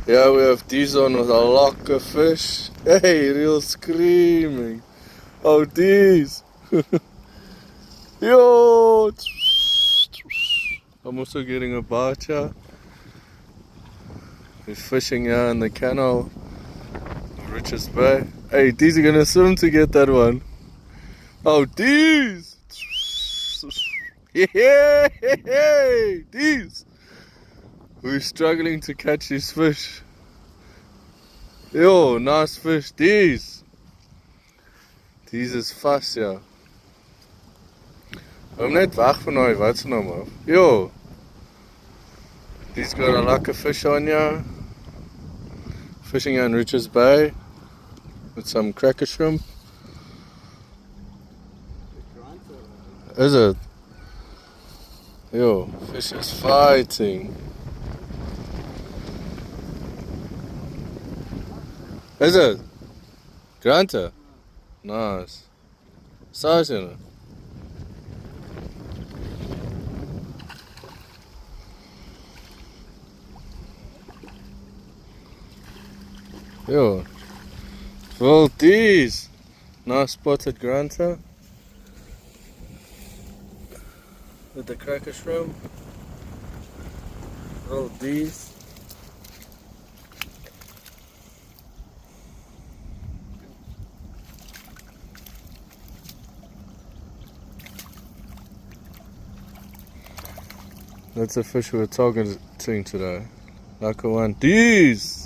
Yeah, we have these on with a lock of fish. Hey, real screaming. Oh, these. Yo. I'm also getting a bite here. We're fishing here in the canal of Richards Bay. Hey, these are gonna swim to get that one. Oh, these. Yeah, these. We're struggling to catch these fish. Yo, nice fish. These is vast, ja. Hou net weg van daai, wat se naam af? Yo. These got a lekker fish on ya. Fishing in Richards Bay with some cracker shrimp. Is it? Yo, fish is fighting. Is it? Grunter? Nice. Size in it. Yo. Well, these. Nice spotted Grunter. With the cracker shrimp. Well, these. That's the fish we were targeting today. Like a one. These!